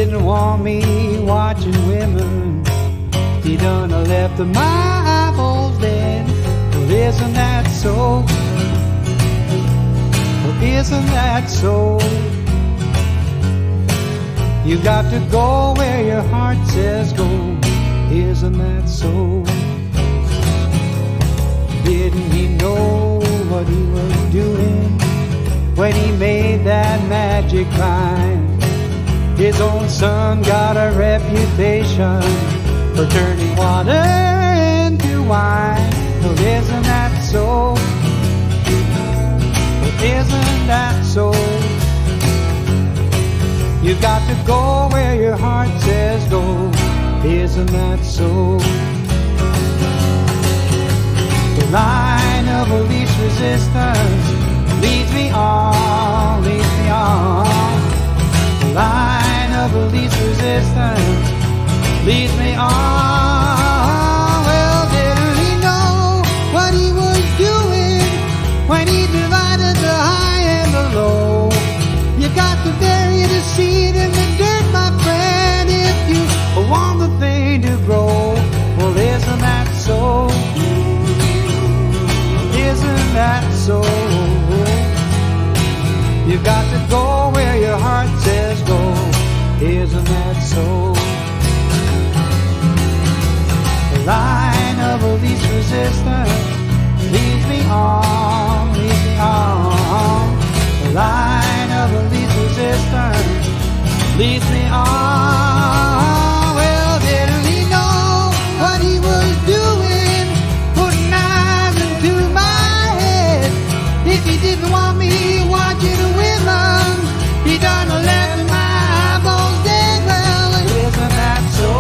didn't want me watching women. He done left my eyeballs dead. Well, isn't that so? Well, isn't that so? You got to go where your heart says go. Isn't that so? Didn't he know what he was doing when he made that magic rhyme? His own son got a reputation for turning water into wine. Well, isn't that so? Well, isn't that so? You got to go where your heart says go. Isn't that so? The line of least resistance leads me on, leads me on. The line of least resistance leads me on. Well, didn't he know what he was doing when he divided the high and the low? You got to bury the seed in the dirt, my friend, if you want the thing to grow. Well, isn't that so? Isn't that so? You got to go where your heart says go. Isn't that so? The line of least resistance leads me on, leads me on. The line of least resistance leads me on. Well, didn't he know what he was doing, putting knives into my head? If he didn't want me watching women, he done left my eyeballs dead. Well, isn't that so?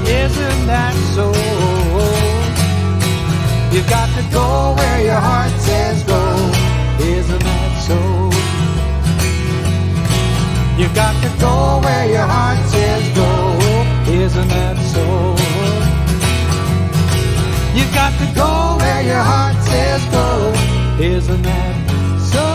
Isn't that so? You got to go where your heart says go. Isn't that so? You got to go where your heart says go. Isn't that so? You got to go where your heart says go. Isn't that so?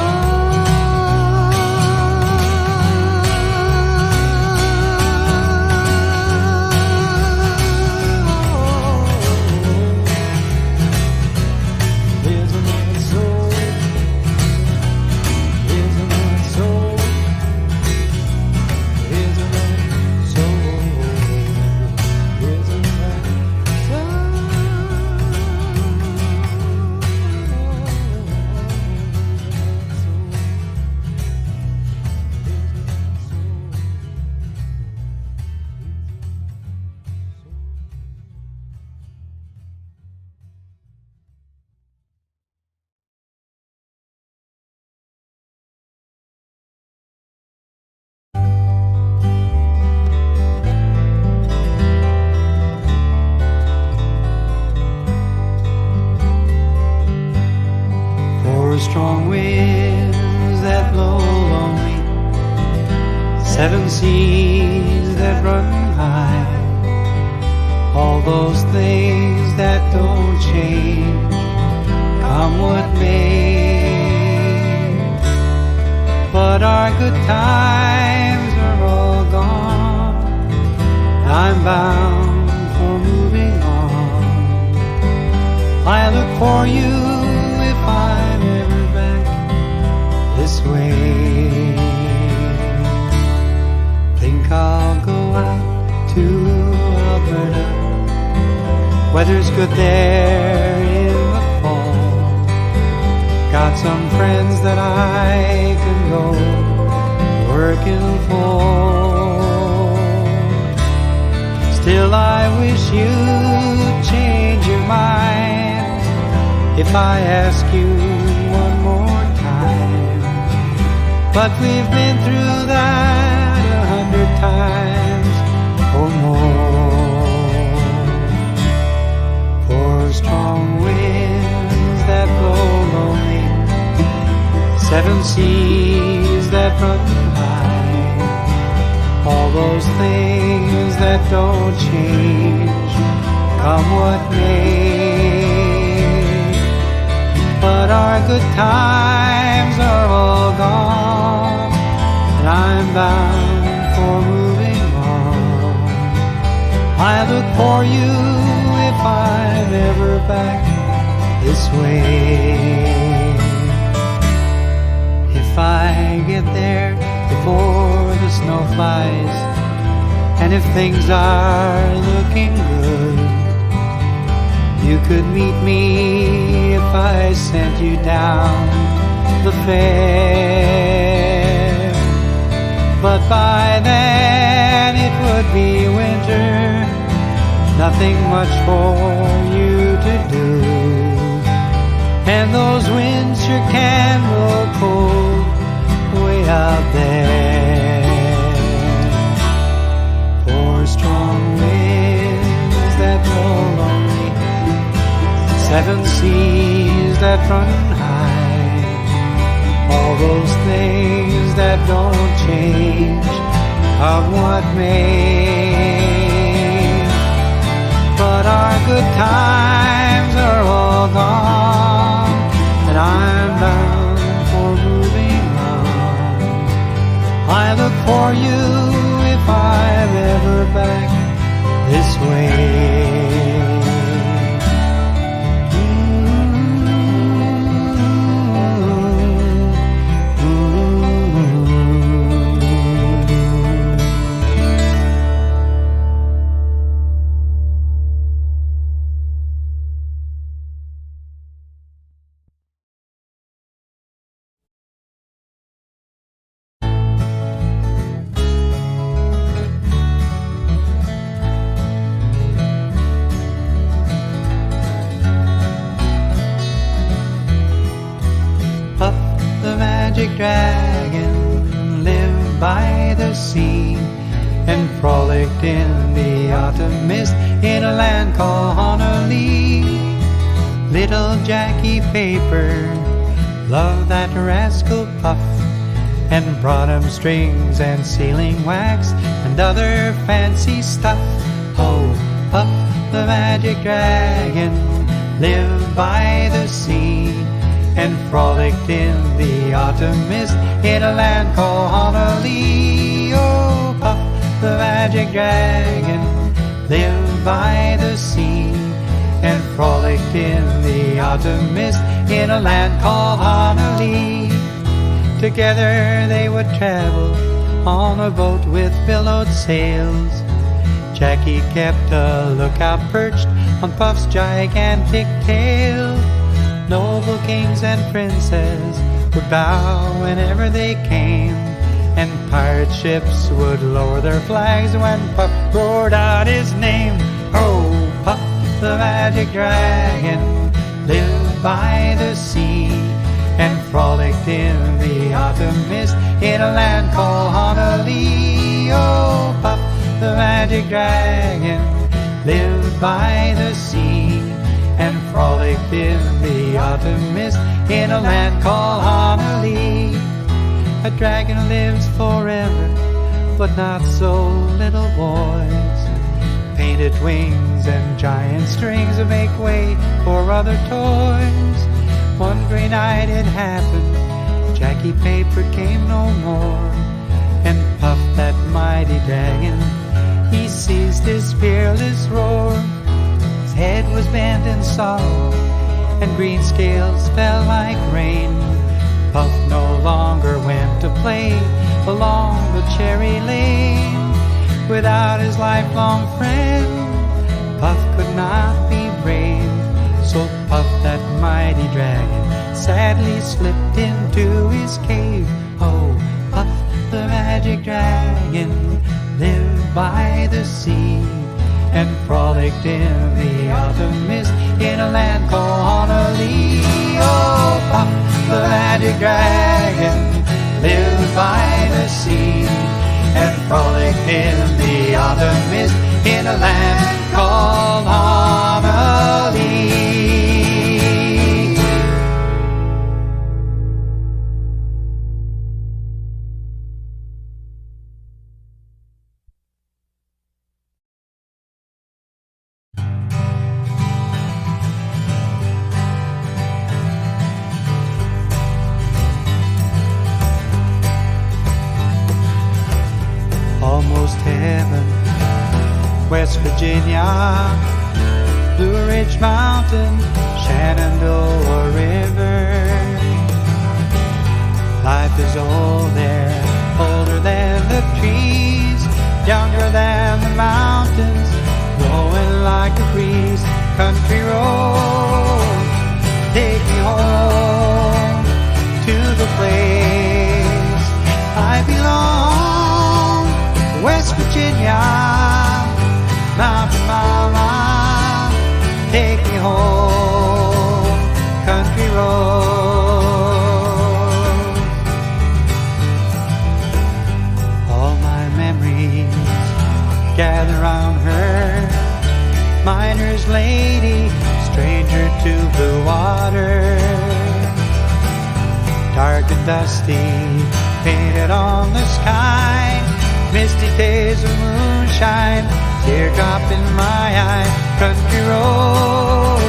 Strong winds that blow lonely, 7 seas that run high, all those things that don't change, come what may. But our good times are all gone, I'm bound for moving on. I look for you if I'm ever back this way. Think I'll go out to Alberta, weather's good there in the fall. Got some friends that I can go working for. Still I wish you'd change your mind if I ask you one more time. But we've been through that 100 times or more. For strong winds that blow lonely, 7 seas that run high, all those things that don't change, come what may. But our good times are all gone, and I'm bound for moving on. I look for you if I'm ever back this way. If I get there before the snow flies, and if things are looking good, you could meet me if I sent you down the fair. But by then it would be winter, nothing much for you to do, and those winds sure can blow cold way out there. Four strong winds that blow lonely, 7 seas that run high, all those things that don't change are what made. But our good times are all gone, and I'm bound for moving on. I look for you if I'm ever back this way. Dragon lived by the sea and frolicked in the autumn mist in a land called Honolulu. Little Jackie Paper loved that rascal Puff, and brought him strings and sealing wax and other fancy stuff. Oh, Puff the magic dragon lived by the sea and frolicked in the autumn mist in a land called Honolulu. Oh, Puff the magic dragon lived by the sea and frolicked in the autumn mist in a land called Honolulu. Together they would travel on a boat with billowed sails. Jackie kept a lookout perched on Puff's gigantic tail. Noble kings and princes would bow whenever they came, and pirate ships would lower their flags when Puff roared out his name. Oh, Puff the magic dragon lived by the sea and frolicked in the autumn mist in a land called Honolulu. Oh, Puff the magic dragon lived by the sea and frolicked in the autumn mist in a land called Honolulu. A dragon lives forever, but not so little boys. Painted wings and giant strings make way for other toys. One gray night it happened, Jackie Paper came no more, and Puff that mighty dragon, he ceased his fearless roar. His head was bent in sorrow, and green scales fell like rain. Puff no longer went to play along the cherry lane. Without his lifelong friend, Puff could not be brave. So Puff, that mighty dragon, sadly slipped into his cave. Oh, Puff, the magic dragon, lived by the sea and frolicked in the autumn mist in a land called Honolulu. Oh, Puff, the magic dragon, lived by the sea and frolicked in the autumn mist in a land called Honolulu. almost heaven. West Virginia, Blue Ridge Mountain, Shenandoah River. Life is old there, older than the trees, younger than the mountains, blowing like a breeze. Country road, take me home to the place I belong. West Virginia, Mountain Mama, take me home, country road. All my memories gather round her, miner's lady, stranger to blue water. Dark and dusty, painted on the sky, misty days of moonshine, teardrop in my eye. Country road,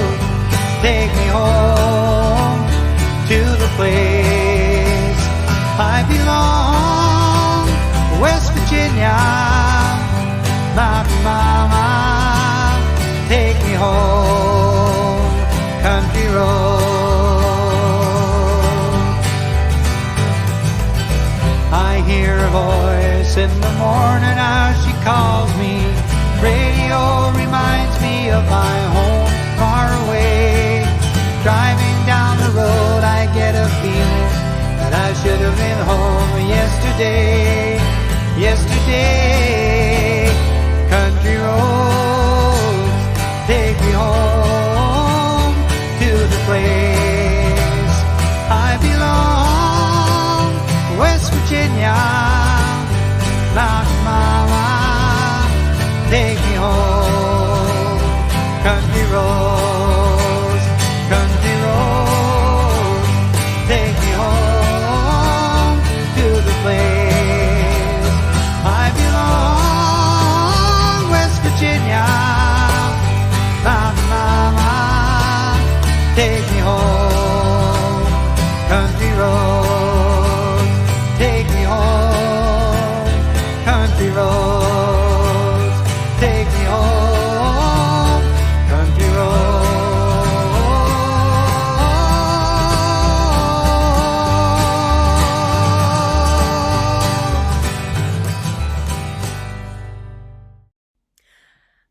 take me home to the place I belong. West Virginia, Mountain Mama, take me home, country road. I hear a voice in the morning as she calls me. Radio reminds me of my home far away. Driving down the road I get a feeling that I should have been home yesterday. Yesterday, country roads, take me home to the place I belong. West Virginia, Mountain Mama, take me home, country roads, country roads, take me home to the place I belong. West Virginia, Mountain Mama, take me home, country roads, take me home, country roads, take me home, country roads.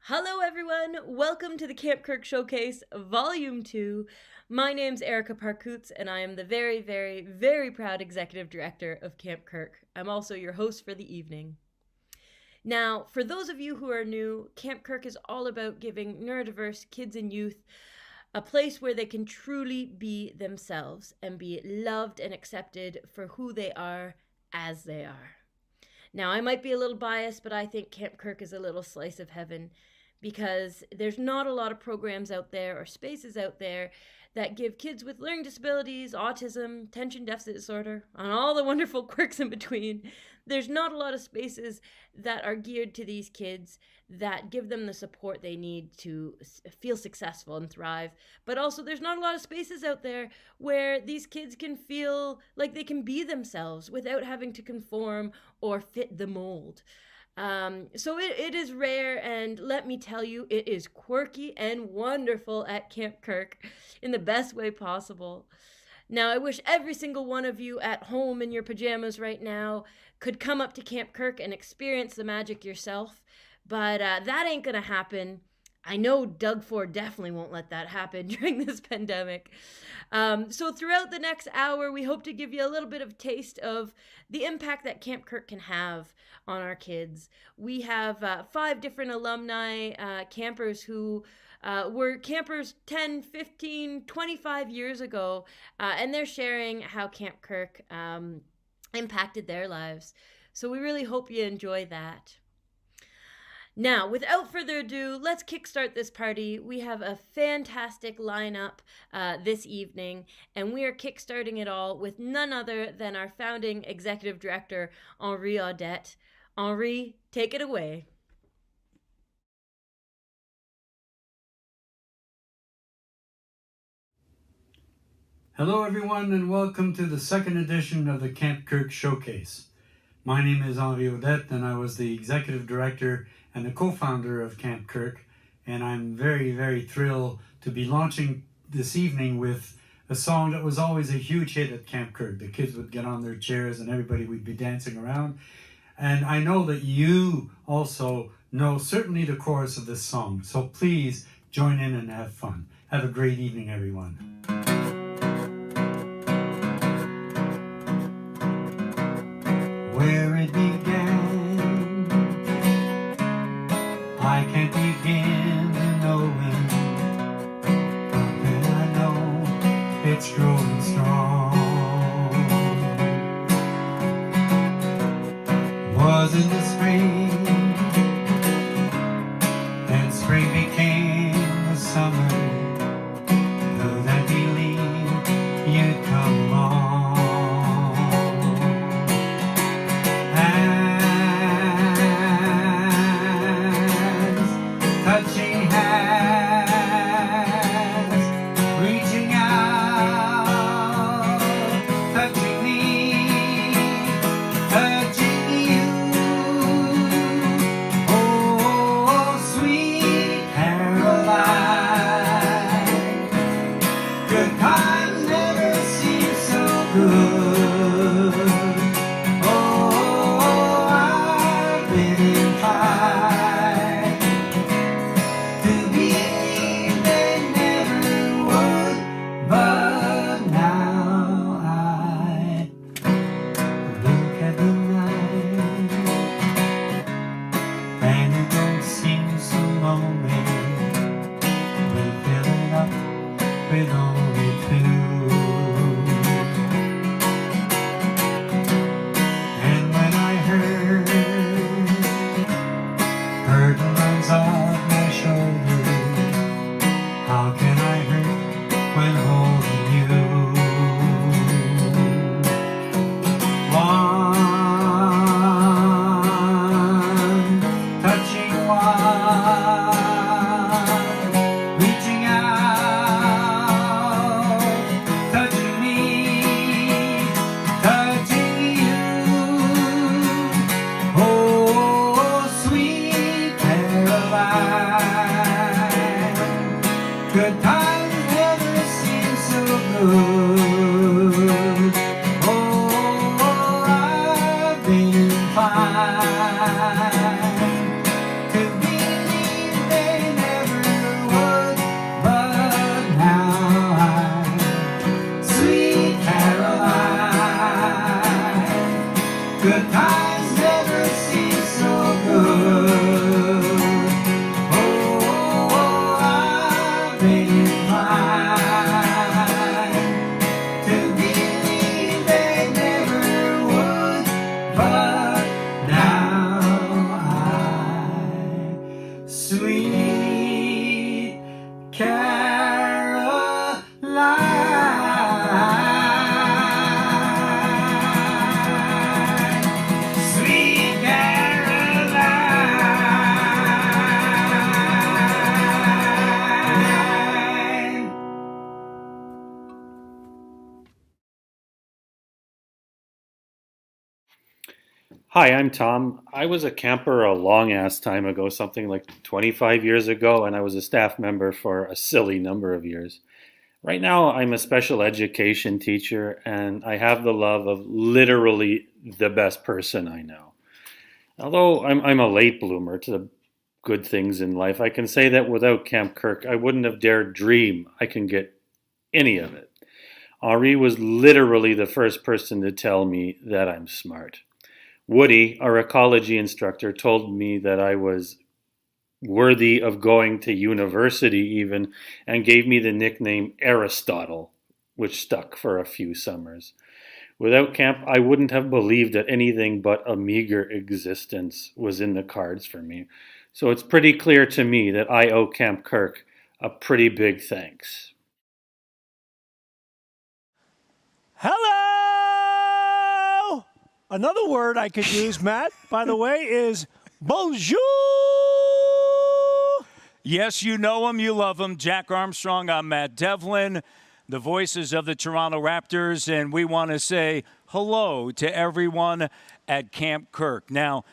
Hello everyone, welcome to the Camp Kirk Showcase Volume 2. My name's Erica Parkoots and I am the very, very, very proud Executive Director of Camp Kirk. I'm also your host for the evening. Now, for those of you who are new, Camp Kirk is all about giving neurodiverse kids and youth a place where they can truly be themselves and be loved and accepted for who they are as they are. Now, I might be a little biased, but I think Camp Kirk is a little slice of heaven because there's not a lot of programs out there or spaces out there that give kids with learning disabilities, autism, attention deficit disorder, and all the wonderful quirks in between. There's not a lot of spaces that are geared to these kids that give them the support they need to feel successful and thrive. But also there's not a lot of spaces out there where these kids can feel like they can be themselves without having to conform or fit the mold. So it is rare, and let me tell you, it is quirky and wonderful at Camp Kirk in the best way possible. Now, I wish every single one of you at home in your pajamas right now could come up to Camp Kirk and experience the magic yourself, but that ain't gonna happen. I know Doug Ford definitely won't let that happen during this pandemic. So throughout the next hour, we hope to give you a little bit of taste of the impact that Camp Kirk can have on our kids. We have 5 different alumni campers who were campers 10, 15, 25 years ago, and they're sharing how Camp Kirk impacted their lives. So we really hope you enjoy that. Now, without further ado, let's kickstart this party. We have a fantastic lineup this evening, and we are kickstarting it all with none other than our founding executive director, Henri Audet. Henri, take it away. Hello everyone and welcome to the second edition of the Camp Kirk Showcase. My name is Henri Audet, and I was the executive director and the co-founder of Camp Kirk, and I'm very, very thrilled to be launching this evening with a song that was always a huge hit at Camp Kirk. The kids would get on their chairs and everybody would be dancing around. And I know that you also know certainly the chorus of this song, so please join in and have fun. Have a great evening, everyone. Where it began, I can't begin to know it, but I know it's growing strong. Was in the spring, and spring became the summer, though I believed you'd come along. Hands, touching hands, reaching out, touching me, touching you. Oh, sweet Caroline, good times never seem so good. Oh, I've been inclined to believe they never would, but now I look at the night and it don't seem so lonely. We fill it up with only two. And when I heard burden runs off my shoulders, how can I hurt when holding you? One, touching one, reaching out, touching me, touching you. Oh, sweet Caroline, good times never seem so good. Oh, I've been inclined to believe they never would, but now I'm sweet Caroline. Good times never seem so good. Oh, I've been inclined to believe they never would, but now I, sweet Caroline, sweet Caroline. Hi, I'm Tom. I was a camper a long ass time ago, something like 25 years ago, and I was a staff member for a silly number of years. Right now, I'm a special education teacher, and I have the love of literally the best person I know. Although I'm a late bloomer to the good things in life, I can say that without Camp Kirk, I wouldn't have dared dream I can get any of it. Henri was literally the first person to tell me that I'm smart. Woody, our ecology instructor, told me that I was worthy of going to university even, and gave me the nickname Aristotle, which stuck for a few summers. Without camp, I wouldn't have believed that anything but a meager existence was in the cards for me. So it's pretty clear to me that I owe Camp Kirk a pretty big thanks. Hello! Another word I could use, Matt, by the way, is bonjour! Yes, you know him, you love him. Jack Armstrong, I'm Matt Devlin, the voices of the Toronto Raptors, and we want to say hello to everyone at Camp Kirk. Now,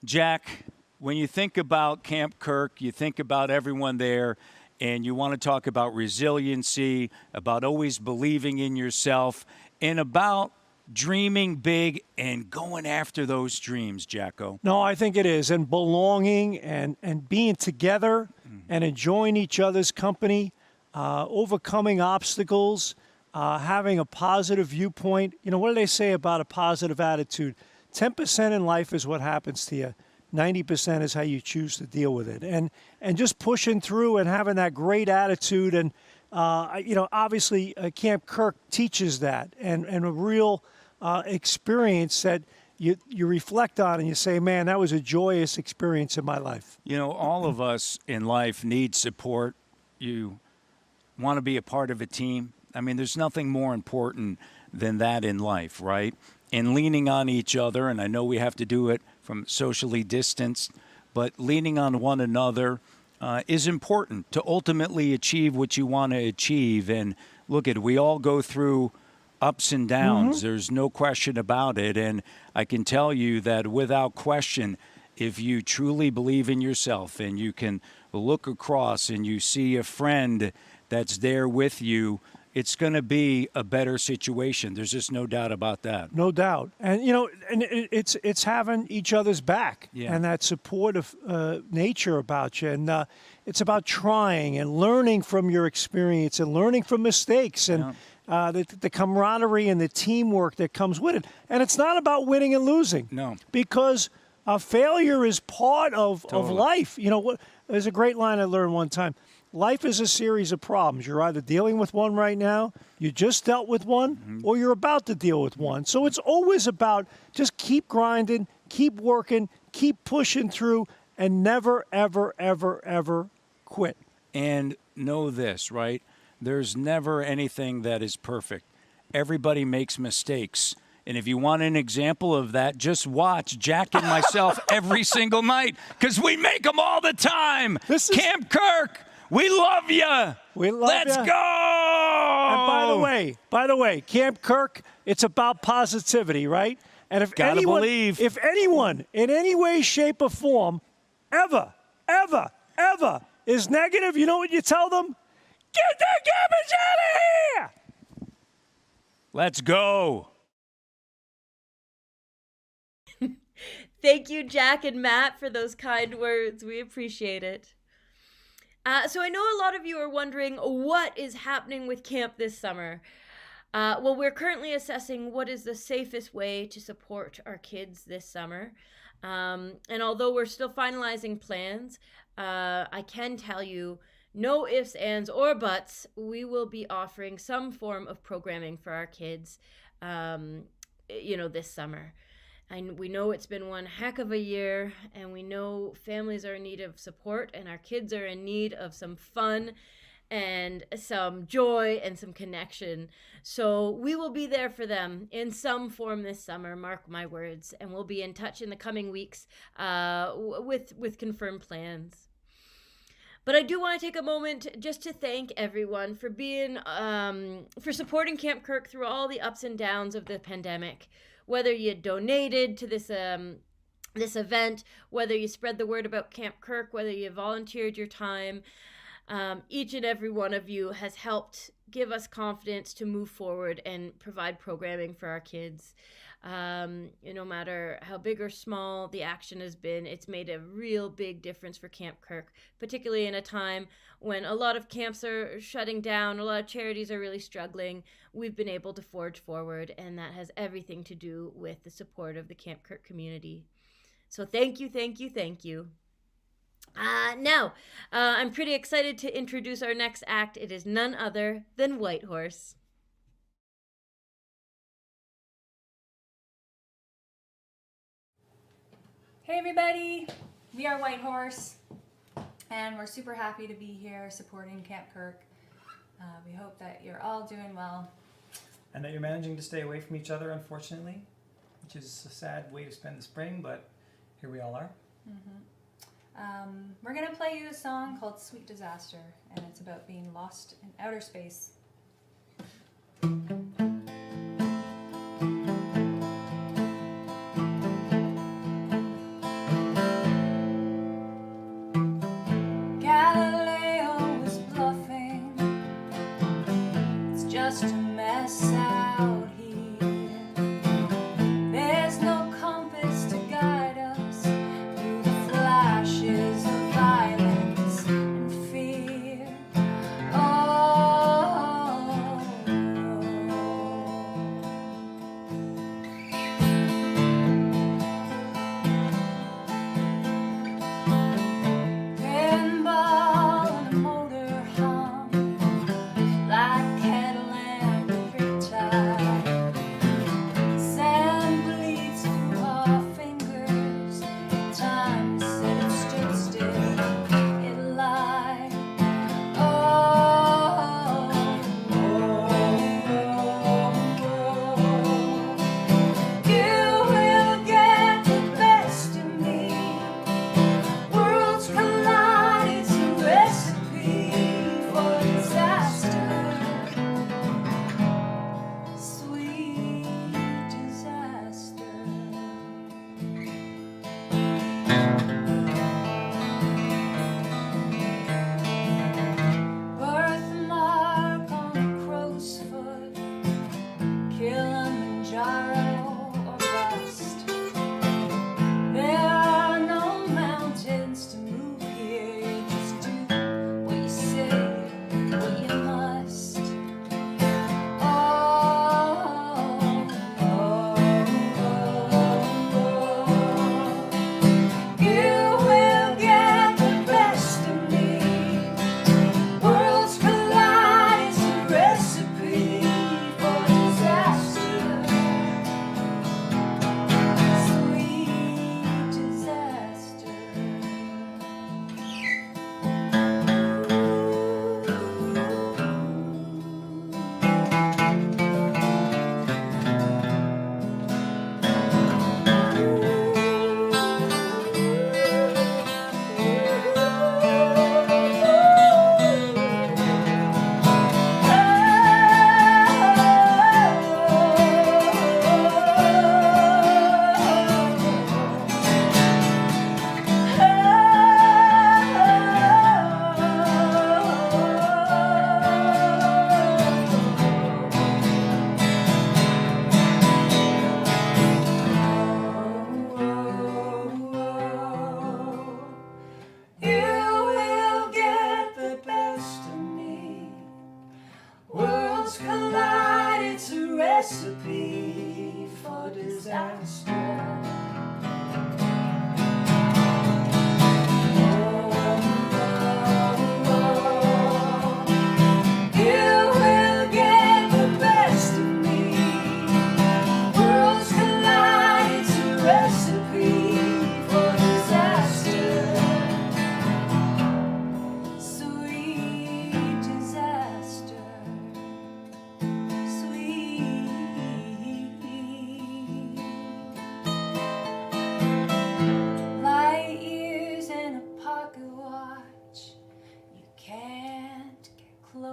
Jack, when you think about Camp Kirk, you think about everyone there, and you want to talk about resiliency, about always believing in yourself, and about dreaming big and going after those dreams, Jacko. No, I think it is. And belonging and being together and enjoying each other's company, overcoming obstacles, having a positive viewpoint. You know, what do they say about a positive attitude? 10% in life is what happens to you. 90% is how you choose to deal with it. And just pushing through and having that great attitude. And, you know, obviously Camp Kirk teaches that and a real experience that you reflect on and you say, man, that was a joyous experience in my life. You know, all of us in life need support. You want to be a part of a team. I mean, there's nothing more important than that in life, right? And leaning on each other, and I know we have to do it from socially distanced, but leaning on one another is important to ultimately achieve what you want to achieve. And look at, we all go through ups and downs. There's no question about it. And I can tell you that without question, if you truly believe in yourself and you can look across and you see a friend that's there with you, it's going to be a better situation. There's just no doubt about that. No doubt. And, you know, and it's having each other's back and that supportive nature about you. And it's about trying and learning from your experience and learning from mistakes and the camaraderie and the teamwork that comes with it. And it's not about winning and losing. No. Because failure is part of life. You know, there's a great line I learned one time. Life is a series of problems. You're either dealing with one right now, you just dealt with one, or you're about to deal with one. So it's always about just keep grinding, keep working, keep pushing through, and never, ever, ever, ever quit. And know this, right? There's never anything that is perfect. Everybody makes mistakes. And if you want an example of that, just watch Jack and myself every single night, because we make them all the time. Camp Kirk. We love you. We love you. Let's go. And by the way, Camp Kirk, it's about positivity, right? And if anyone in any way, shape, or form ever is negative, you know what you tell them? Get that garbage out of here. Let's go. Thank you, Jack and Matt, for those kind words. We appreciate it. So I know a lot of you are wondering what is happening with camp this summer. Well, we're currently assessing what is the safest way to support our kids this summer. And although we're still finalizing plans, I can tell you, no ifs, ands, or buts, we will be offering some form of programming for our kids, this summer. And we know it's been one heck of a year, and we know families are in need of support, and our kids are in need of some fun and some joy and some connection. So we will be there for them in some form this summer, mark my words, and we'll be in touch in the coming weeks with confirmed plans. But I do want to take a moment just to thank everyone for being for supporting Camp Kirk through all the ups and downs of the pandemic. Whether you donated to this event, whether you spread the word about Camp Kirk, whether you volunteered your time, each and every one of you has helped give us confidence to move forward and provide programming for our kids. No matter how big or small the action has been, it's made a real big difference for Camp Kirk, particularly in a time when a lot of camps are shutting down, a lot of charities are really struggling. We've been able to forge forward, and that has everything to do with the support of the Camp Kirk community. So thank you, thank you, thank you. Now, I'm pretty excited to introduce our next act. It is none other than Whitehorse. Hey everybody, we are Whitehorse, and we're super happy to be here supporting Camp Kirk. We hope that you're all doing well. And that you're managing to stay away from each other, unfortunately, which is a sad way to spend the spring, but here we all are. We're going to play you a song called Sweet Disaster, and it's about being lost in outer space.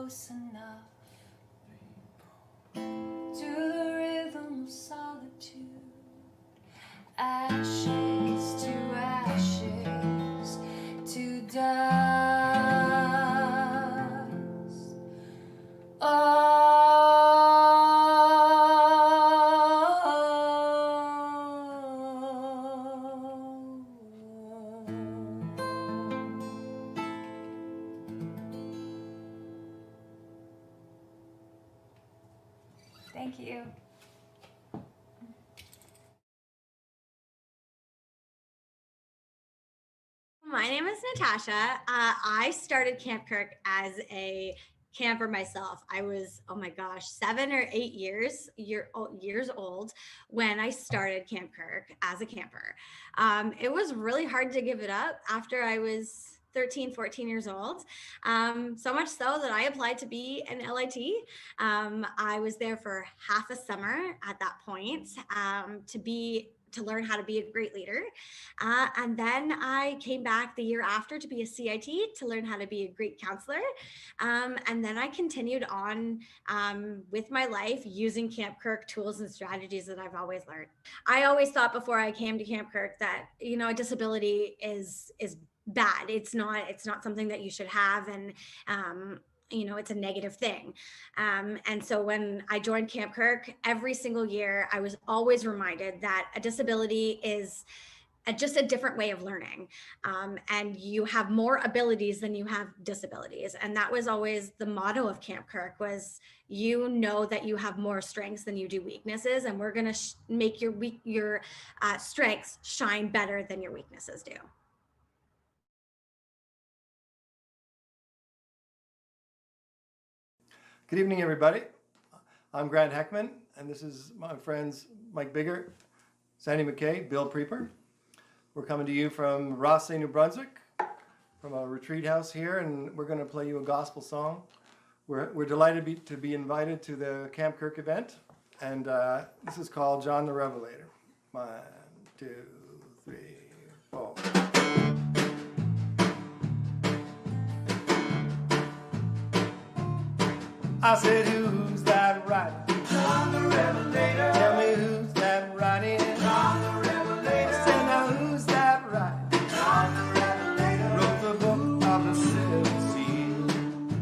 close enough to the rhythm of solitude. Ashes to ashes to dust. Thank you. My name is Natasha. I started Camp Kirk as a camper myself. I was, oh my gosh, 7 or 8 years old when I started Camp Kirk as a camper. It was really hard to give it up after I was 13, 14 years old. So much so that I applied to be an LIT. I was there for half a summer at that point to learn how to be a great leader. And then I came back the year after to be a CIT to learn how to be a great counselor. And then I continued on with my life using Camp Kirk tools and strategies that I've always learned. I always thought before I came to Camp Kirk that, you know, a disability is bad. It's not something that you should have. And, you know, it's a negative thing. And so when I joined Camp Kirk, every single year, I was always reminded that a disability is just a different way of learning. And you have more abilities than you have disabilities. And that was always the motto of Camp Kirk was, you know that you have more strengths than you do weaknesses. And we're going to make your strengths shine better than your weaknesses do. Good evening, everybody. I'm Grant Heckman, and this is my friends Mike Bigger, Sandy McKay, Bill Preeper. We're coming to you from Rothsay, New Brunswick, from a retreat house here, and we're going to play you a gospel song. We're delighted to be invited to the Camp Kirk event, and this is called John the Revelator. 1, 2, 3, 4. I said, who's that writing? John the Revelator. Tell me who's that writing? John the Revelator. I said, now who's that writing? John the Revelator. Wrote the book of the 7 seals.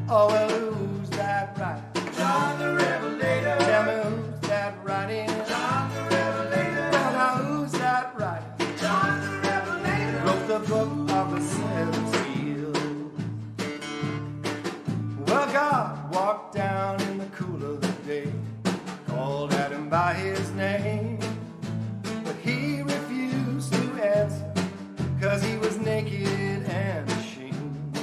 Oh, well, who's that writing? John the Revelator. Tell me who's that writing? John the Revelator. Well, now who's that writing? John the Revelator. Wrote the book of the 7 seals. Well, God walked down in the cool of the day, called at him by his name, but he refused to answer, 'cause he was naked and ashamed.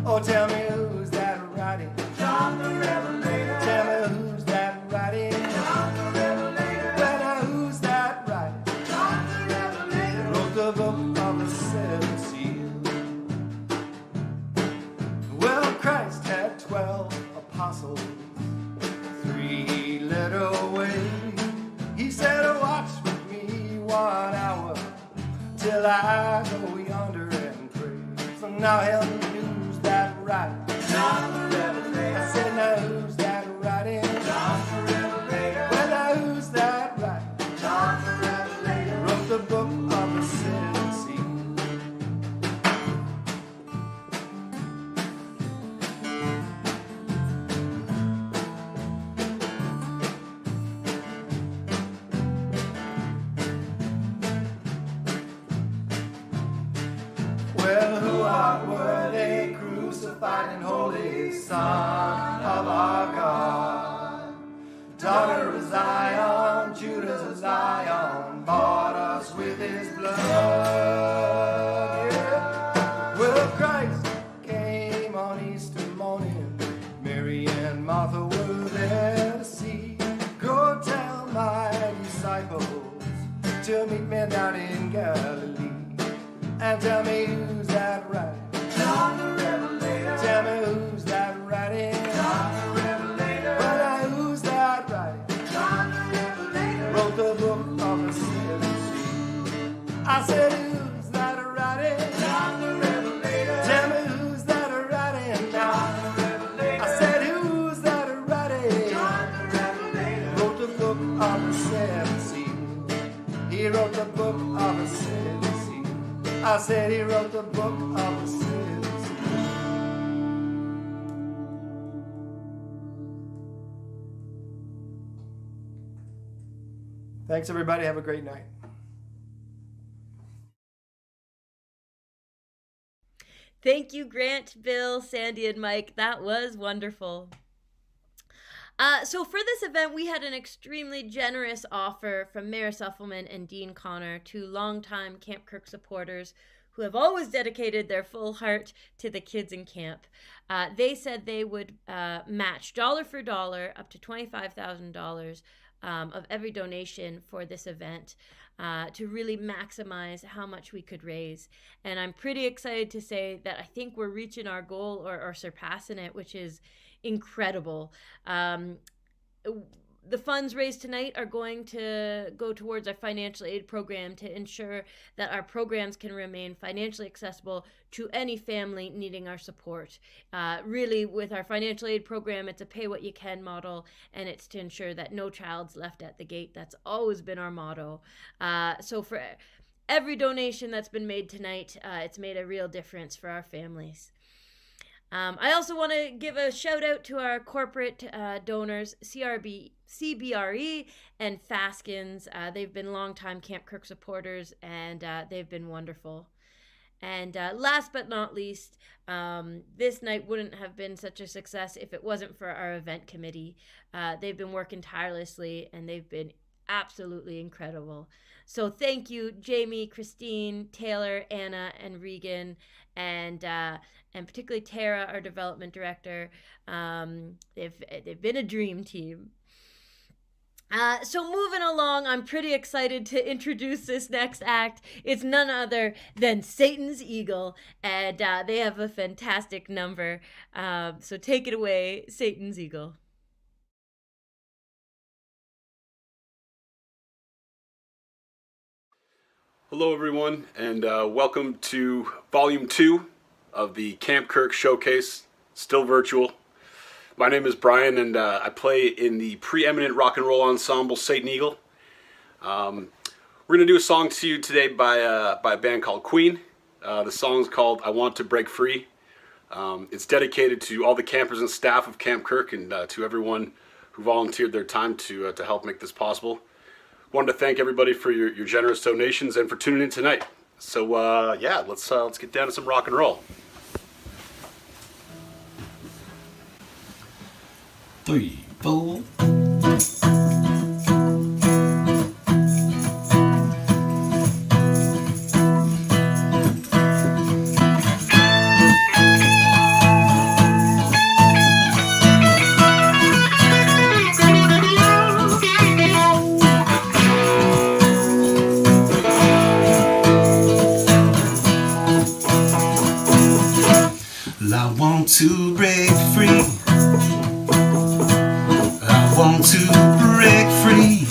Oh, tell me who's that writing? John the Revelator. Tell me who's that writing? John the Revelator. Well, now who's that writing? John the Revelator. Wrote the book of the 7 seals. Well, Christ had 12 apostles, 3 led away. He said, watch with me 1 hour till I go yonder and pray. So now help me, who's that writing? John the Revelator. I said, now who's that writing? John the Revelator. Well, now who's that writing? John the Revelator. Wrote the book of the 7 seals. Well, who art worthy, crucified and holy Son of our God, daughter of Zion, Judah of Zion, bought us with his blood. Yeah. Well, Christ came on Easter morning, Mary and Martha were there to see. Go tell my disciples to meet me down in Galilee. And tell me who's that writing? John the Revelator. Tell me who's that writing? said he wrote the book of the cities. Thanks, everybody. Have a great night. Thank you, Grant, Bill, Sandy, and Mike. That was wonderful. So for this event, we had an extremely generous offer from Mayor Suffelman and Dean Connor, two longtime Camp Kirk supporters who have always dedicated their full heart to the kids in camp. They said they would match dollar for dollar up to $25,000 of every donation for this event to really maximize how much we could raise. And I'm pretty excited to say that I think we're reaching our goal or surpassing it, which is incredible. The funds raised tonight are going to go towards our financial aid program to ensure that our programs can remain financially accessible to any family needing our support. Really, with our financial aid program, it's a pay what you can model, and it's to ensure that no child's left at the gate. That's always been our motto. So for every donation that's been made tonight, it's made a real difference for our families. I also want to give a shout out to our corporate donors, CBRE and Faskens. They've been longtime Camp Kirk supporters, and they've been wonderful. And last but not least, this night wouldn't have been such a success if it wasn't for our event committee. They've been working tirelessly, and they've been absolutely incredible. So thank you, Jamie, Christine, Taylor, Anna, and Regan, and particularly Tara, our development director. They've been a dream team. So moving along, I'm pretty excited to introduce this next act. It's none other than Satan's Eagle, and they have a fantastic number. So take it away, Satan's Eagle. Hello everyone, and welcome to Volume 2 of the Camp Kirk Showcase, still virtual. My name is Brian, and I play in the preeminent rock and roll ensemble Satan Eagle. We're going to do a song to you today by a band called Queen. The song's called I Want to Break Free. It's dedicated to all the campers and staff of Camp Kirk, and to everyone who volunteered their time to help make this possible. Wanted to thank everybody for your generous donations and for tuning in tonight. So yeah, let's get down to some rock and roll. 3, 4. I want to break free. I want to break free.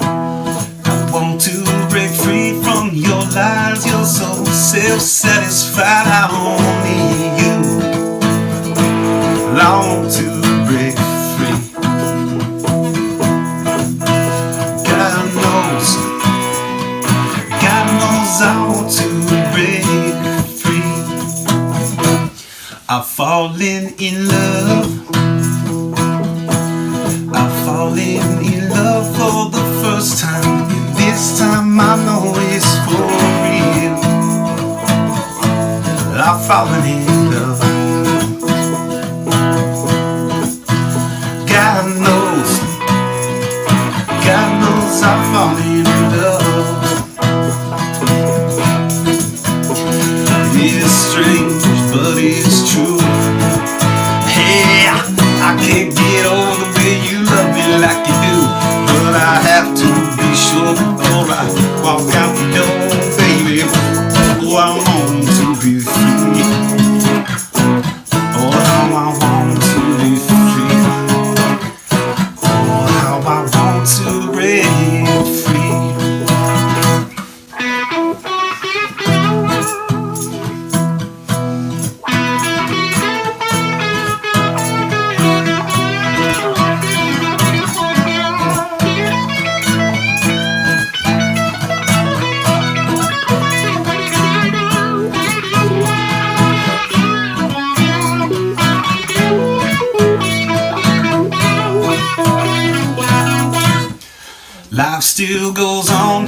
I want to break free from your lies. You're so self-satisfied. I only you. I want to break free. God knows I want to break free. I've fallen in love. I've fallen in love for the first time. And this time I know it's for real. I've fallen in love. God knows I've fallen in love. It's strange, but it's true. Hey, I can't get over the way you love me like you do, but I have to be sure before I walk out the door, baby. Oh, I want to be free. Oh, how I want to be free. Oh, how I want to break free. still goes on.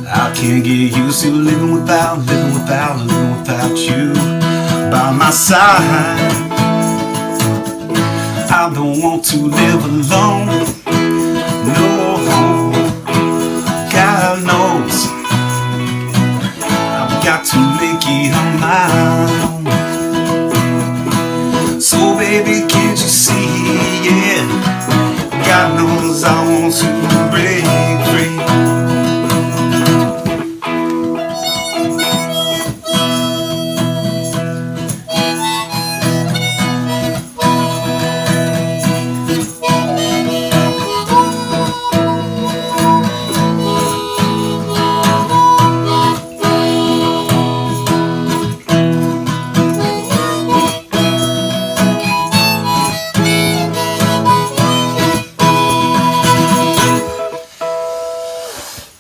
I can't get used to living without you by my side. I don't want to live alone, no, God knows I've got to make it on mine. So baby, can't you see, yeah, God knows I want to break free.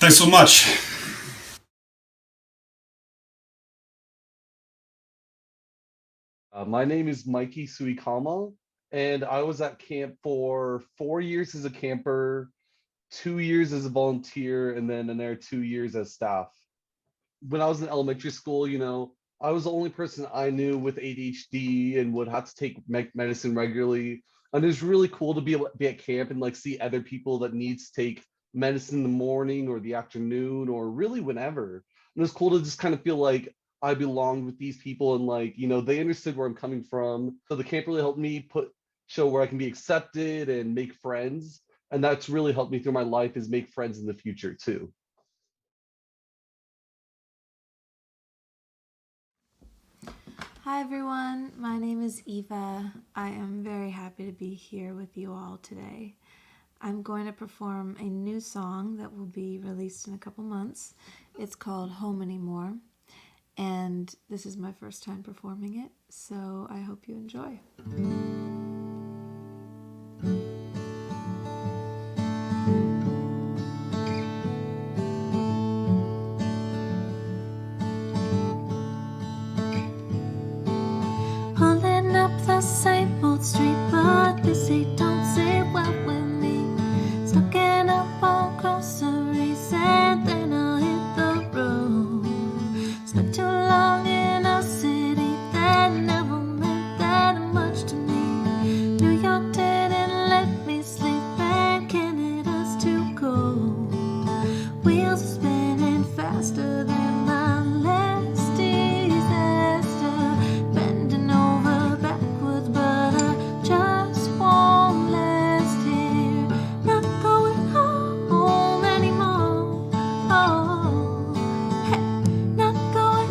Thanks so much. My name is Mikey Suikama, and I was at camp for 4 years as a camper, 2 years as a volunteer, and then another 2 years as staff. When I was in elementary school, I was the only person I knew with ADHD and would have to take medicine regularly. And it was really cool to be able to be at camp and like see other people that needs to take medicine in the morning or the afternoon or really whenever. And it was cool to just kind of feel like I belonged with these people and like, they understood where I'm coming from. So the camp really helped me show where I can be accepted and make friends. And that's really helped me through my life is make friends in the future too. Hi everyone, my name is Eva. I am very happy to be here with you all today. I'm going to perform a new song that will be released in a couple months. It's called Home Anymore, and this is my first time performing it, so I hope you enjoy. Pulling up the same old street, but they say don't say what with me. Stocking up on groceries and then I'll hit the road. Spent too long in a city that never meant that much to me. New York didn't let me sleep and Canada's too cold. Wheels are spinning faster than my last disaster. Bending over backwards, but I just won't last here. Not going home anymore. Oh, hey, not going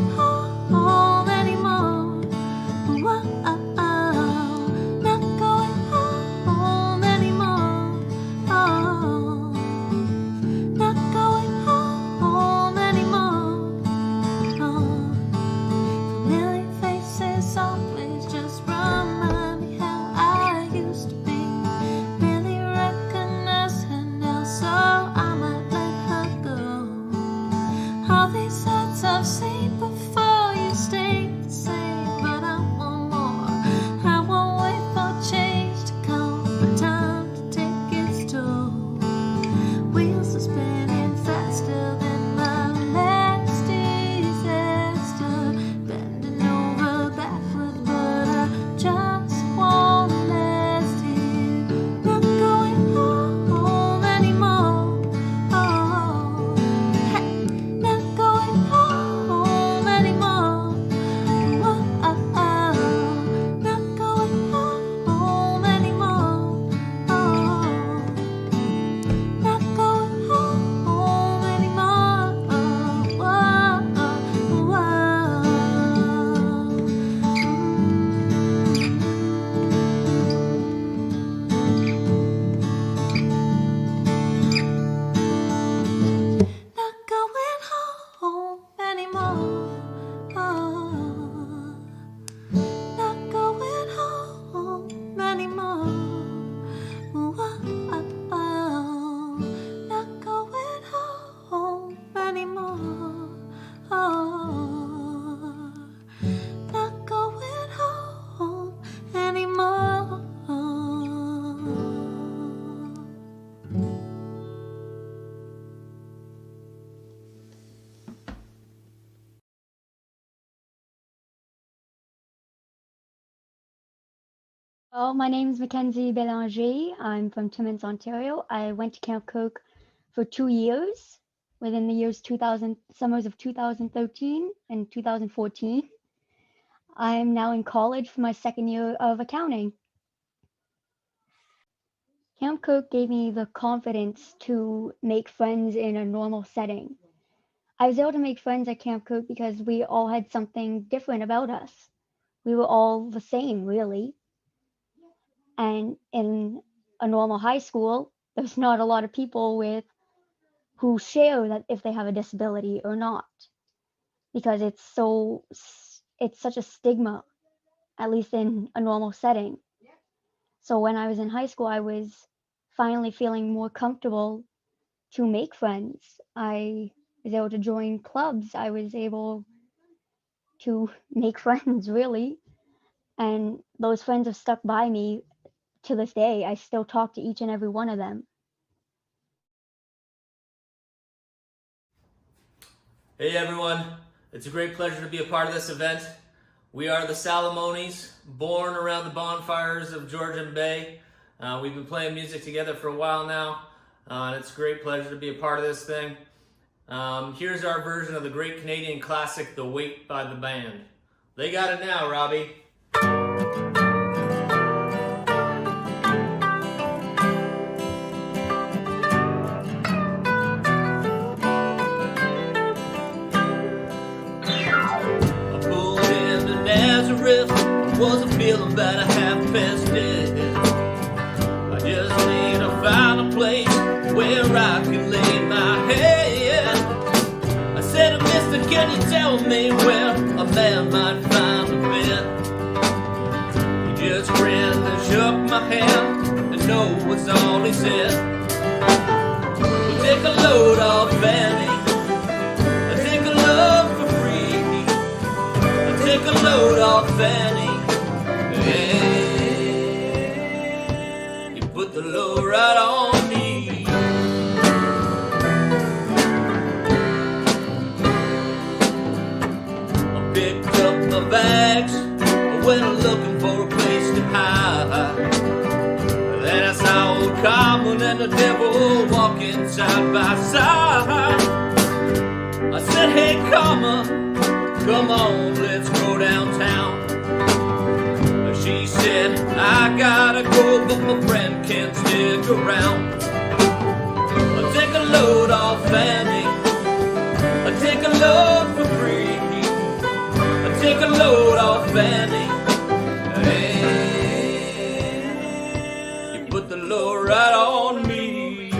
Well, my name is Mackenzie Belanger. I'm from Timmins, Ontario. I went to Camp Kirk for 2 years within the years 2000, summers of 2013 and 2014. I'm now in college for my second year of accounting. Camp Kirk gave me the confidence to make friends in a normal setting. I was able to make friends at Camp Kirk because we all had something different about us. We were all the same, really. And in a normal high school, there's not a lot of people who share that if they have a disability or not, because it's such a stigma, at least in a normal setting. So when I was in high school, I was finally feeling more comfortable to make friends. I was able to join clubs. I was able to make friends, really. And those friends have stuck by me to this day. I still talk to each and every one of them. Hey everyone, it's a great pleasure to be a part of this event. We are the Salamonies, born around the bonfires of Georgian Bay. We've been playing music together for a while now, and it's a great pleasure to be a part of this thing. Here's our version of the great Canadian classic, The Wait by the Band. They got it now, Robbie. Wasn't feeling about a half past dead. I just need to find a place where I can lay my head. I said, mister, can you tell me where a man might find a bed? He just grinned and shook my hand, and no was all he said. We'll take a load off Fanny, I'll take a load for free. I'll take a load off Fanny. You put the load right on me. I picked up my bags, I went looking for a place to hide. Then I saw old Common and the devil walking side by side. I said, hey Common, come on, let's go downtown. She said, I gotta go, but my friend can't stick around. I'll take a load off Fanny, I'll take a load for free. I'll take a load off Fanny. Hey, you put the load right on me.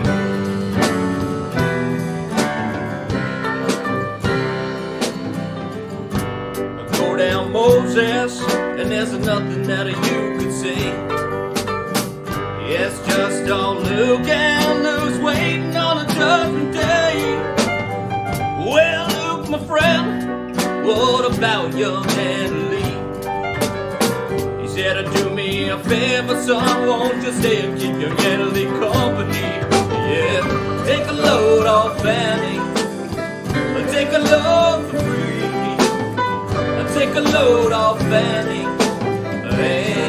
I go down Moses, and there's nothing that you could say. Yes, just don't look and lose waiting on a judgment day. Well, Luke, my friend, what about young Henry? He said, do me a favor, son, won't you stay and keep your Henry company? Yeah, take a load off Fanny, take a load for free. Take a load off Fanny. Hey,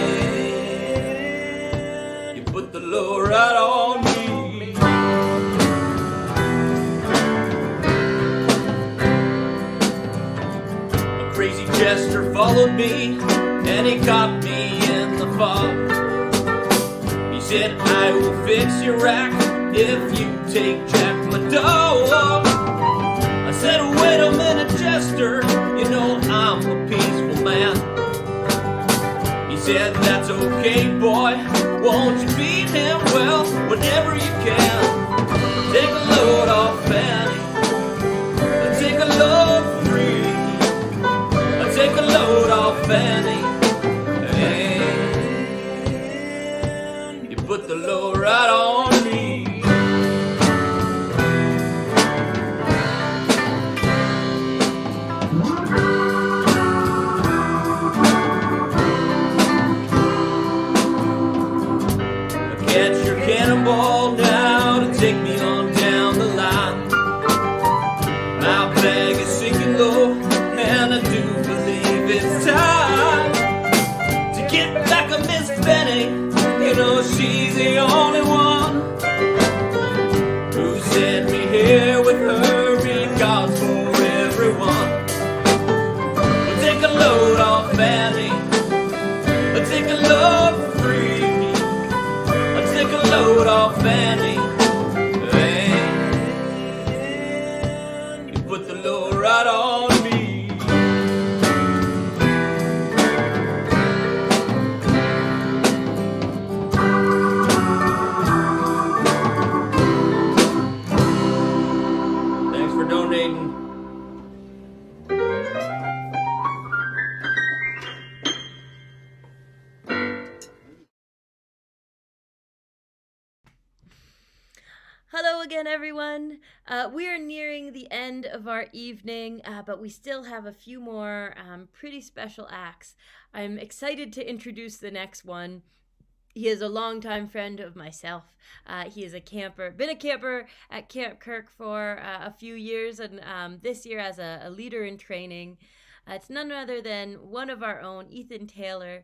you put the load right on me. A crazy jester followed me, and he caught me in the fog. He said, I will fix your rack if you take Jack my dog. I said, wait a minute, Jester, you know I'm a peaceful man. He said, that's okay, boy, won't you feed him well whenever you can. Take a load off Fanny, take a load for free. Take a load off Fanny. Hey, you put the load right on me. Catch your cannonball now. the only one who sent me here with her. Read God's for everyone. We'll take a load off Annie. Let's take a load for free. Let's take a load off Annie. And you put the load right on me. Thanks for donating. Hello again, everyone. We are nearing the end of our evening, but we still have a few more pretty special acts. I'm excited to introduce the next one. He is a longtime friend of myself. He is a camper, been a camper at Camp Kirk for a few years, and this year as a leader in training. It's none other than one of our own, Ethan Taylor.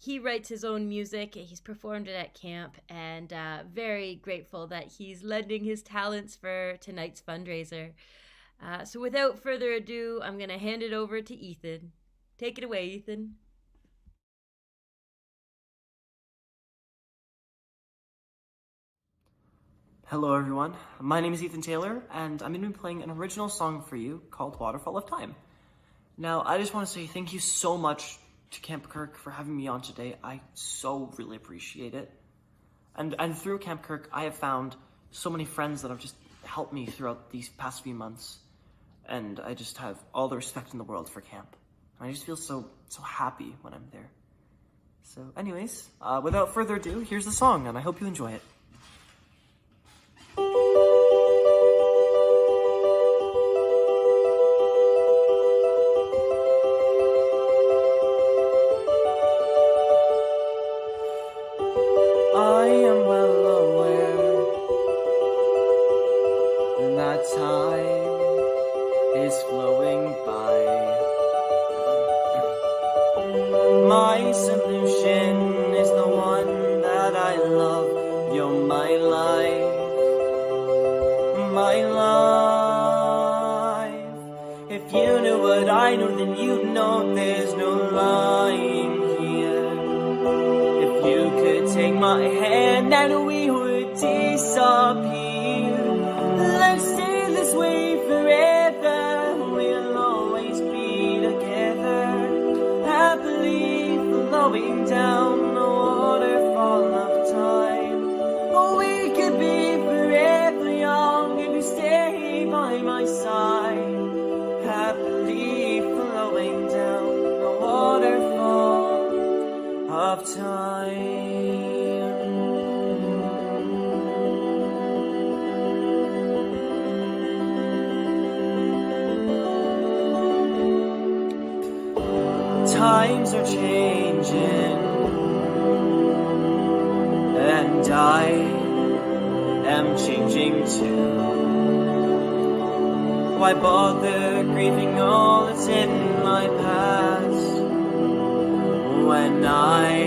He writes his own music. He's performed it at camp, and very grateful that he's lending his talents for tonight's fundraiser. So without further ado, I'm going to hand it over to Ethan. Take it away, Ethan. Hello everyone, my name is Ethan Taylor, and I'm going to be playing an original song for you called Waterfall of Time. Now, I just want to say thank you so much to Camp Kirk for having me on today. I so really appreciate it. And through Camp Kirk, I have found so many friends that have just helped me throughout these past few months. And I just have all the respect in the world for camp. And I just feel so happy when I'm there. So anyways, without further ado, here's the song, and I hope you enjoy it. I am well aware that time is flowing by. My solution is the one that I love. You're my life, my life. If you knew what I know, then you'd know there's no lying here. If you could take my hand and we would disappear. Let's stay this way forever. We'll always be together, happily flowing down the waterfall of time. Oh, we could be forever young if you stay by my side, happily flowing down the waterfall of time. Times are changing, and I am changing too. Why bother grieving all that's in my past when I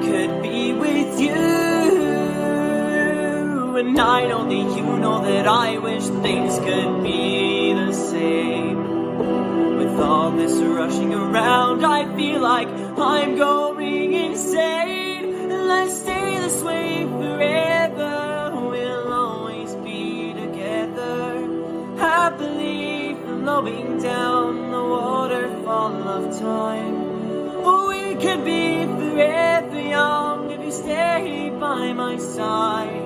could be with you? And I know that you know that I wish things could be the same. With all this rushing around, I feel like I'm going insane. Let's stay this way forever. We'll always be together, happily flowing down the waterfall of time. Oh, we could be forever young if you stay by my side,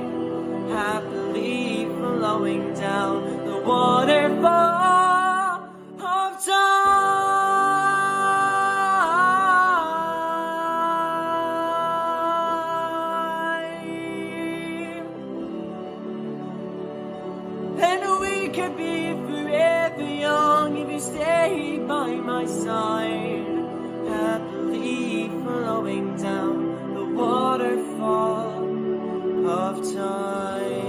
happily flowing down the waterfall of time. And we could be forever young if you stay by my side, happily flowing down the waterfall of time.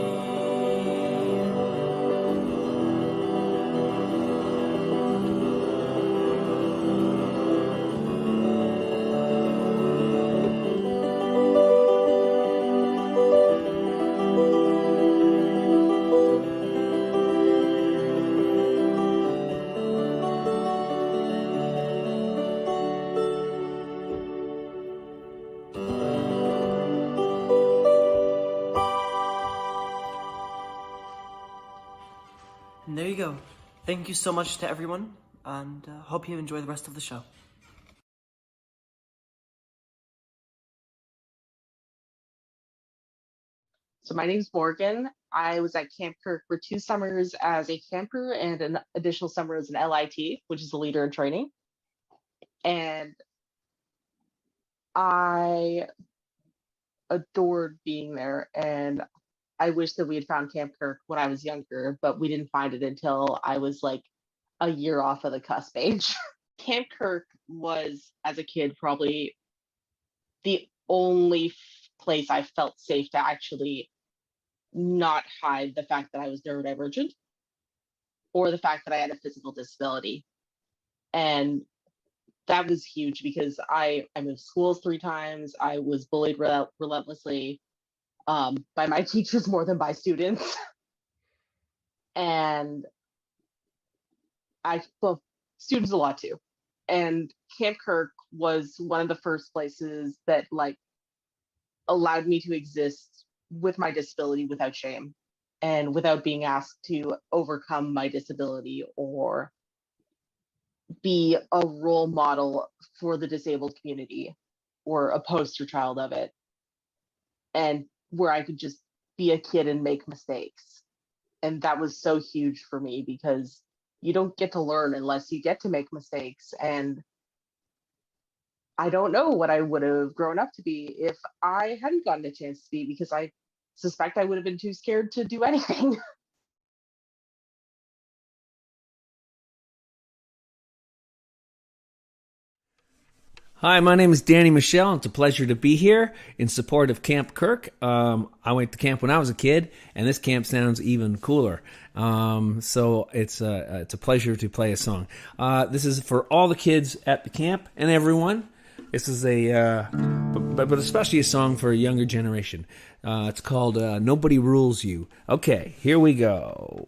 you go. Thank you so much to everyone, and hope you enjoy the rest of the show. So my name's Morgan. I was at Camp Kirk for 2 summers as a camper and an additional summer as an LIT, which is a leader in training. And I adored being there. And I wish that we had found Camp Kirk when I was younger, but we didn't find it until I was like a year off of the cusp age. Camp Kirk was, as a kid, probably the only place I felt safe to actually not hide the fact that I was neurodivergent or the fact that I had a physical disability. And that was huge because I moved schools 3 times. I was bullied relentlessly by my teachers more than by students. And well, students a lot too. And Camp Kirk was one of the first places that like allowed me to exist with my disability without shame and without being asked to overcome my disability or be a role model for the disabled community or a poster child of it, and where I could just be a kid and make mistakes. And that was so huge for me because you don't get to learn unless you get to make mistakes. And I don't know what I would have grown up to be if I hadn't gotten a chance to be, because I suspect I would have been too scared to do anything. Hi, my name is Danny Michel. It's a pleasure to be here in support of Camp Kirk. I went to camp when I was a kid, and this camp sounds even cooler. So it's a pleasure to play a song. This is for all the kids at the camp and everyone. This is but especially a song for a younger generation. It's called Nobody Rules You. Okay, here we go.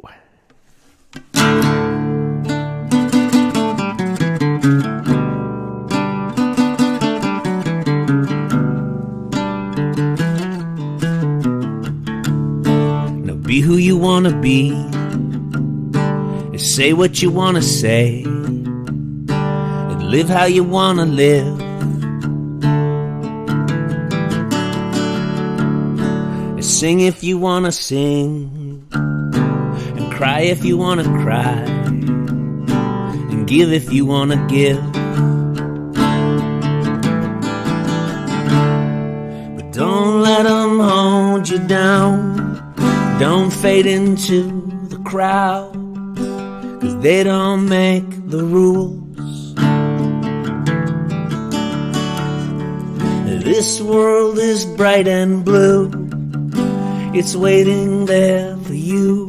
Now be who you want to be and say what you want to say and live how you want to live. Sing if you want to sing, and cry if you want to cry, and give if you want to give. But don't let them hold you down, don't fade into the crowd, 'cause they don't make the rules. This world is bright and blue, it's waiting there for you.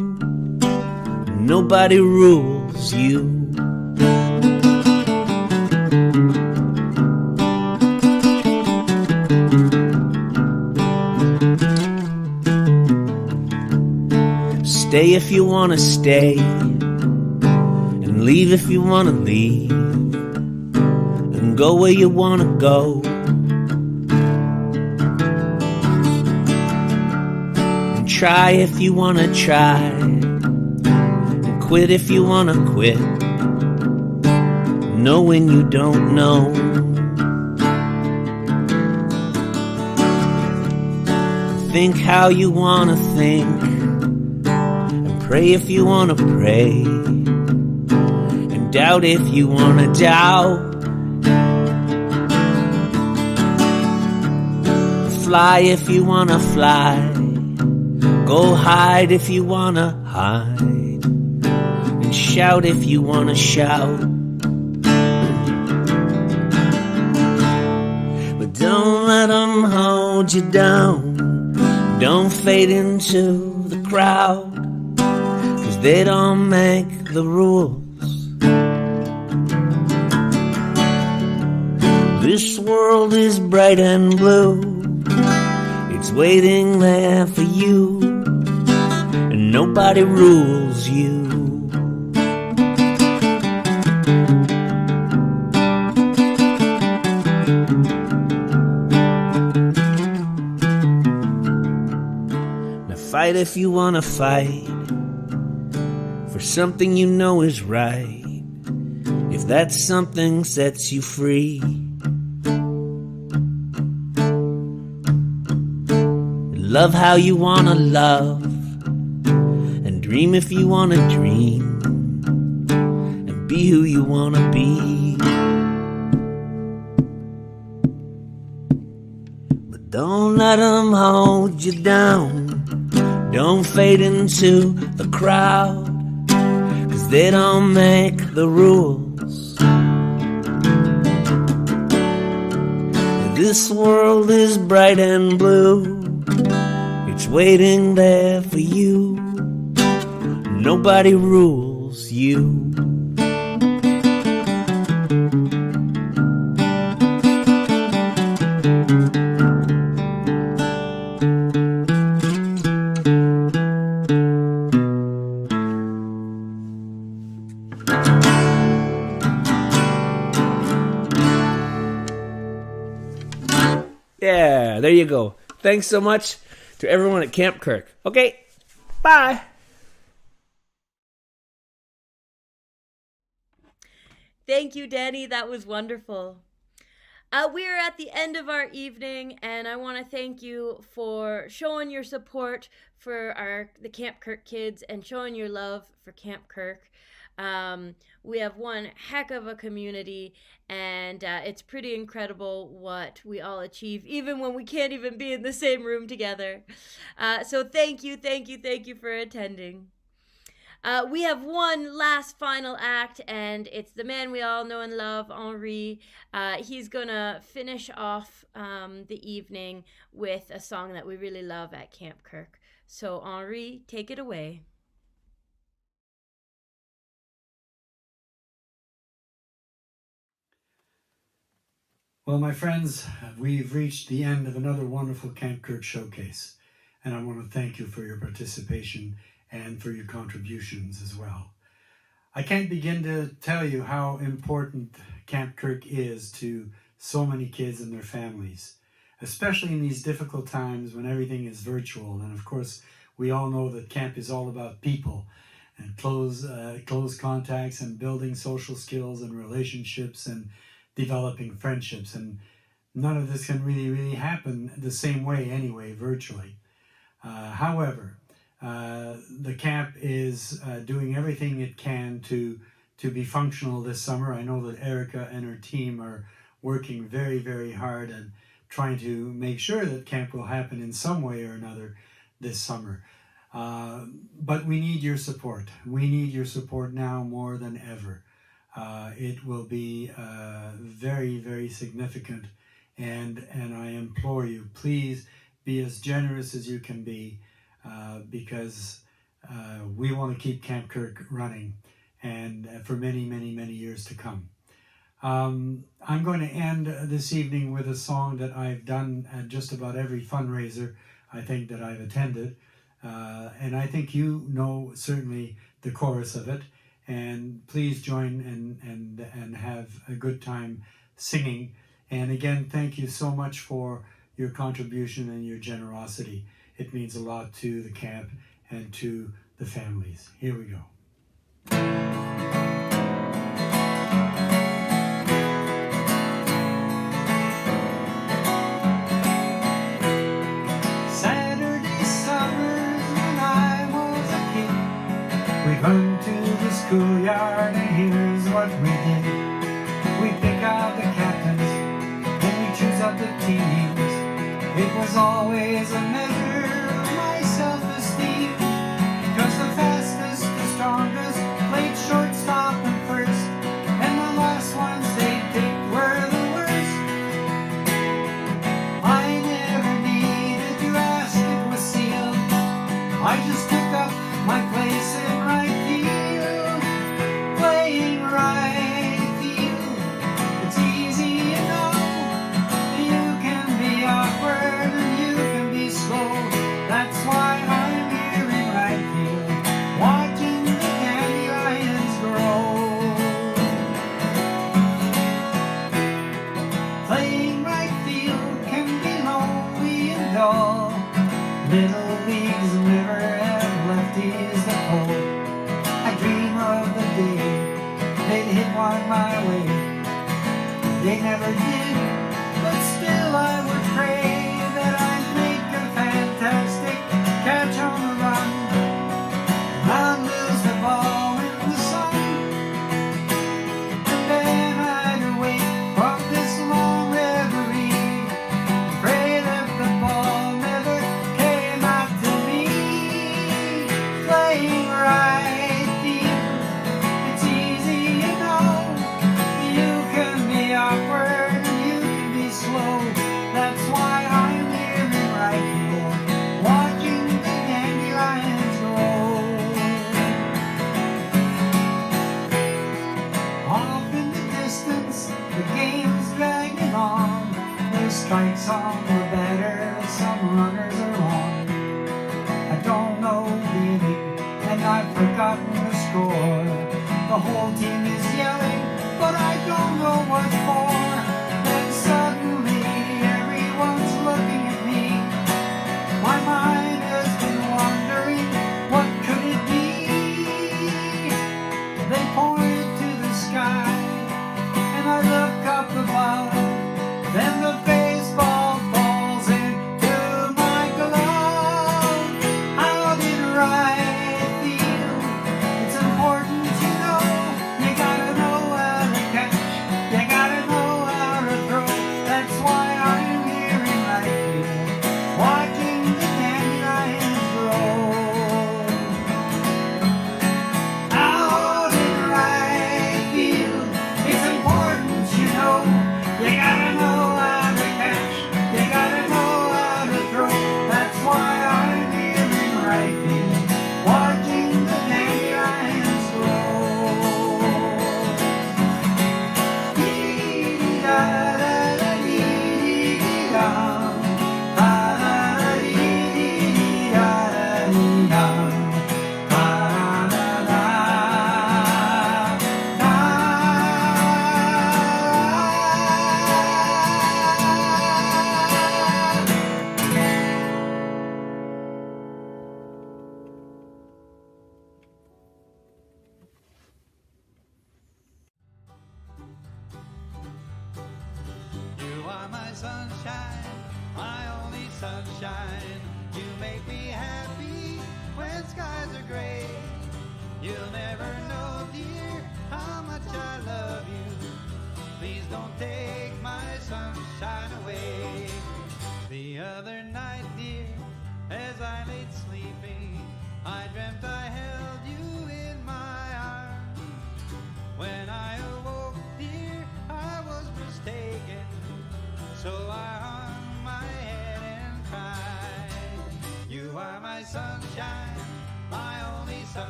Nobody rules you. Stay if you want to stay, and leave if you want to leave, and go where you want to go. Try if you want to try, and quit if you want to quit. Know when you don't know. Think how you want to think, and pray if you want to pray, and doubt if you want to doubt. Fly if you want to fly, go hide if you wanna hide, and shout if you wanna shout. But don't let them hold you down, don't fade into the crowd, 'cause they don't make the rules. This world is bright and blue, it's waiting there for you. Nobody rules you. Now fight if you want to fight for something you know is right, if that something sets you free. Love how you wanna love, and dream if you wanna dream, and be who you wanna be. But don't let them hold you down, don't fade into the crowd, 'cause they don't make the rules. This world is bright and blue, it's waiting there for you. Nobody rules you. Yeah, there you go. Thanks so much to everyone at Camp Kirk. Okay, bye. Thank you, Danny. That was wonderful. We are at the end of our evening, and I want to thank you for showing your support for the Camp Kirk kids and showing your love for Camp Kirk. We have one heck of a community, and it's pretty incredible what we all achieve, even when we can't even be in the same room together. So thank you for attending. We have one last final act, and it's the man we all know and love, Henri. He's gonna finish off the evening with a song that we really love at Camp Kirk. So Henri, take it away. Well, my friends, we've reached the end of another wonderful Camp Kirk showcase, and I want to thank you for your participation and for your contributions as well. I can't begin to tell you how important Camp Kirk is to so many kids and their families, especially in these difficult times when everything is virtual. And of course, we all know that camp is all about people and close contacts and building social skills and relationships and developing friendships. And none of this can really happen the same way anyway, virtually. However, the camp is doing everything it can to be functional this summer. I know that Erica and her team are working very hard and trying to make sure that camp will happen in some way or another this summer. But we need your support. We need your support now more than ever. It will be very significant, and I implore you, please be as generous as you can be, because we want to keep Camp Kirk running and for many years to come. I'm going to end this evening with a song that I've done at just about every fundraiser I think that I've attended, and I think you know certainly the chorus of it, and please join and have a good time singing. And again, thank you so much for your contribution and your generosity. It means a lot to the camp and to the families. Here we go. Saturday summers when I was a kid, we'd run to the schoolyard and here's what we did. We'd pick out the captains, then we'd choose up the teams. It was always a measure of my self-esteem, 'cause the fastest, the strongest played shortstop and first, and the last ones they picked were the worst. I never needed to ask, it was sealed. I just took up my place in right field, playing right field. It's easy, you know. You can be awkward and you can be slow, find my way. They never did, but still I would pray that I'd make a fantastic catch on the run. I'd lose the ball in the sun, and then I'd awake from this long reverie and pray that the ball never came out to me. Playing right field, it's easy, you know. You can be awkward and you can be slow. That's why I'm here in right field, watching the dandelions grow. Off in the distance, the game's dragging on. There's strikes on the batter, some runners are on. I don't know the inning, and I've forgotten the score. The whole team is yelling, but I don't know what for. Then suddenly everyone's looking at me. My mind has been wondering, what could it be? They point to the sky, and I look up above. Then the baseball falls into my glove. Out in right field, it's important to know. You gotta know how to catch, you gotta know how to throw. That's why I'm here in right field, watching the dandelions grow. Out in right field, it's important, you know. You gotta know how to catch, you gotta know how to throw. That's why I'm here in right field, watching the dandelions grow. You are my sunshine, my only sunshine. You make me happy when skies are gray. You'll never know, dear, how much I